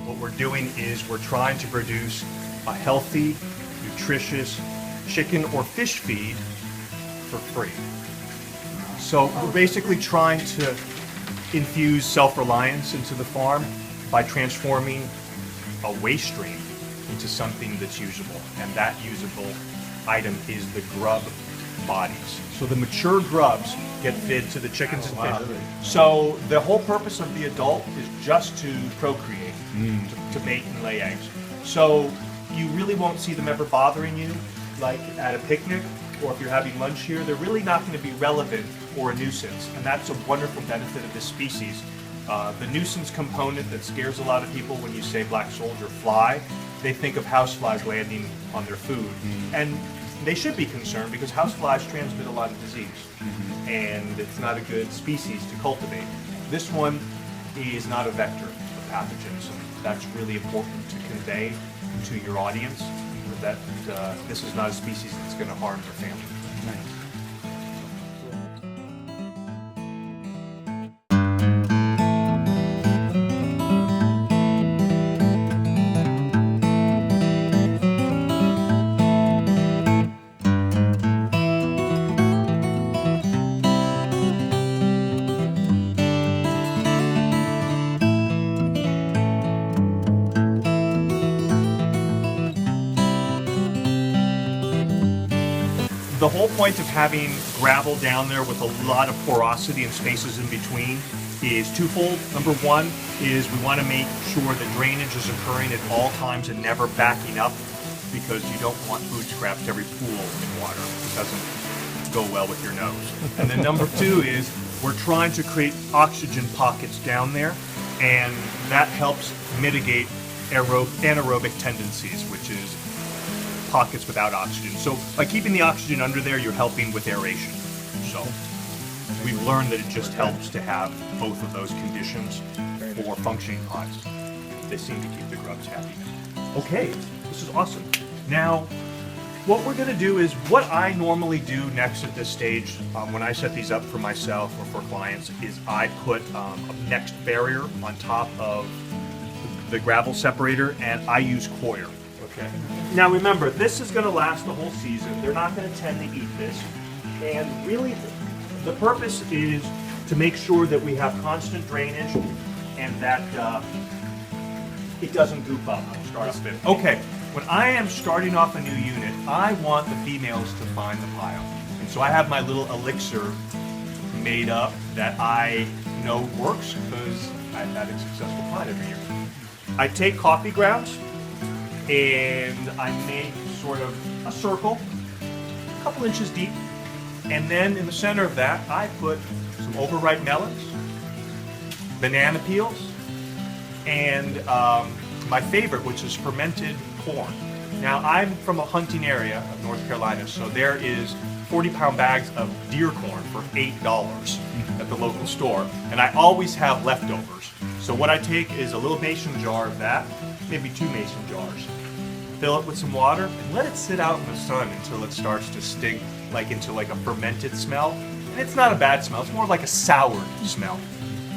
What we're doing is we're trying to produce a healthy, nutritious chicken or fish feed for free. So we're basically trying to infuse self-reliance into the farm by transforming a waste stream into something that's usable. And that usable item is the grub bodies. So the mature grubs get fed to the chickens and fish. So the whole purpose of the adult is just to procreate, to mate and lay eggs. So you really won't see them ever bothering you, like at a picnic, or if you're having lunch here. They're really not going to be relevant or a nuisance, and that's a wonderful benefit of this species. The nuisance component that scares a lot of people when you say black soldier fly, they think of houseflies landing on their food. And they should be concerned because houseflies transmit a lot of disease, and it's not a good species to cultivate. This one is not a vector of pathogens, and that's really important to convey to your audience that this is not a species that's going to harm their family. Nice. The whole point of having gravel down there with a lot of porosity and spaces in between is twofold. Number one is we want to make sure that drainage is occurring at all times and never backing up, because you don't want food scraps every pool in water. It doesn't go well with your nose. And then number two is we're trying to create oxygen pockets down there, and that helps mitigate anaerobic tendencies, which is pockets without oxygen. So by keeping the oxygen under there, you're helping with aeration. So we've learned that it just helps to have both of those conditions for functioning pods. They seem to keep the grubs happy. Okay, this is awesome. Now, what we're going to do is what I normally do next at this stage when I set these up for myself or for clients is I put a next barrier on top of the gravel separator, and I use coir. Okay. Now remember, this is going to last the whole season. They're not going to tend to eat this. And really, the purpose is to make sure that we have constant drainage and that it doesn't goop up. Okay, when I am starting off a new unit, I want the females to find the pile. And so I have my little elixir made up that I know works because I've had a successful pod every year. I take coffee grounds, and I make sort of a circle, a couple inches deep, and then in the center of that, I put some overripe melons, banana peels, and my favorite, which is fermented corn. Now, I'm from a hunting area of North Carolina, so there is 40-pound bags of deer corn for $8 at the local store, and I always have leftovers. So what I take is a little mason jar of that, maybe 2 mason jars, fill it with some water, and let it sit out in the sun until it starts to stink into a fermented smell. And it's not a bad smell, it's more like a soured smell.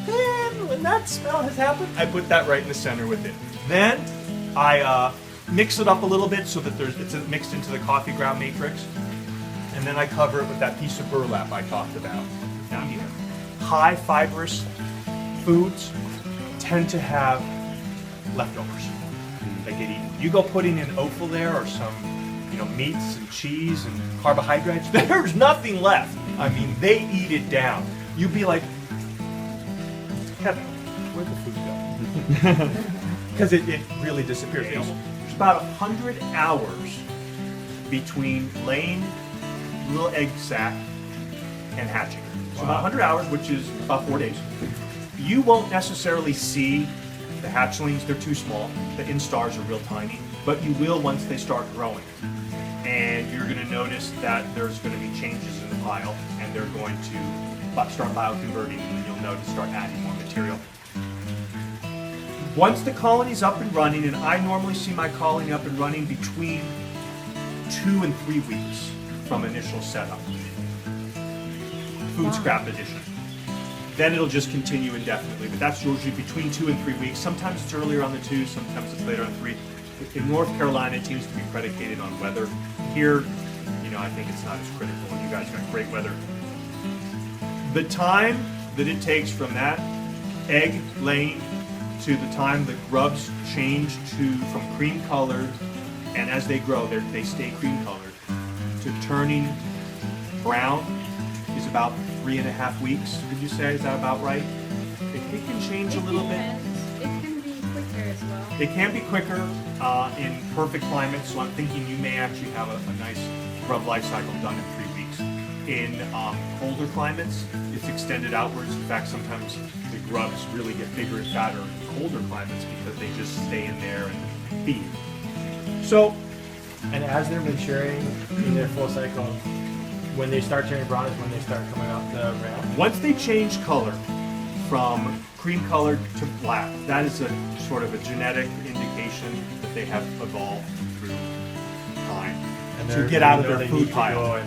Then, when that smell has happened, I put that right in the center with it. Then, I mix it up a little bit so that it's mixed into the coffee ground matrix. And then I cover it with that piece of burlap I talked about. Now here, high fibrous foods tend to have leftovers. They get eaten. You go putting in offal there or some, meats and cheese and carbohydrates, there's nothing left. I mean, they eat it down. You'd be like, Kevin, where'd the food go? Because it really disappears. There's about 100 hours between laying a little egg sac and hatching. So about 100 hours, which is about 4 days. You won't necessarily see the hatchlings, they're too small. The instars are real tiny, but you will once they start growing. And you're going to notice that there's going to be changes in the pile, and they're going to start bioconverting, and then you'll notice start adding more material. Once the colony's up and running, and I normally see my colony up and running between 2 and 3 weeks from initial setup. Food scrap addition. then it'll just continue indefinitely. But that's usually between 2 and 3 weeks. Sometimes it's earlier on the 2, sometimes it's later on 3. In North Carolina, it seems to be predicated on weather. Here, I think it's not as critical, and you guys got great weather. The time that it takes from that egg laying to the time the grubs change from cream colored, and as they grow, they stay cream colored, to turning brown is about 3.5 weeks. Did you say? Is that about right? It can change a little bit. It can be quicker as well. It can be quicker in perfect climates, so I'm thinking you may actually have a nice grub life cycle done in 3 weeks. In colder climates, it's extended outwards. In fact, sometimes the grubs really get bigger and fatter in colder climates because they just stay in there and feed. So, And as they're maturing in their full cycle, when they start turning brown is when they start coming off the rail. once they change color from cream colored to black, that is a sort of a genetic indication that they have evolved through time to get out of their food pile.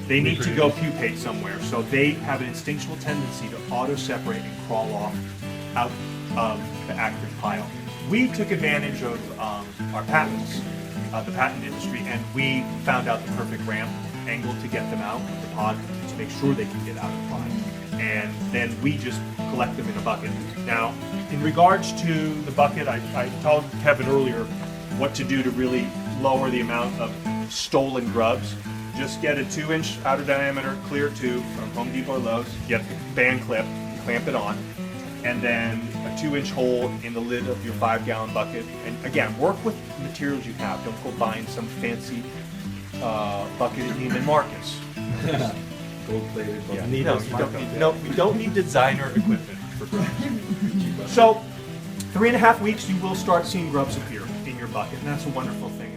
They need to go pupate somewhere, so they have an instinctual tendency to auto-separate and crawl off out of the active pile. We took advantage of our patents, the patent industry, and we found out the perfect ramp angle to get them out of the pod to make sure they can get out of the pod. And then we just collect them in a bucket. Now, in regards to the bucket, I told Kevin earlier what to do to really lower the amount of stolen grubs. Just get a 2-inch outer diameter clear tube from Home Depot or Lowe's, get the band clip, clamp it on, and then a 2-inch hole in the lid of your 5-gallon bucket. And again, work with materials you have. Don't go buying some fancy bucket at Neiman Marcus. Gold-plated. Yeah, we don't need designer equipment for grubs. So, 3.5 weeks, you will start seeing grubs appear in your bucket, and that's a wonderful thing.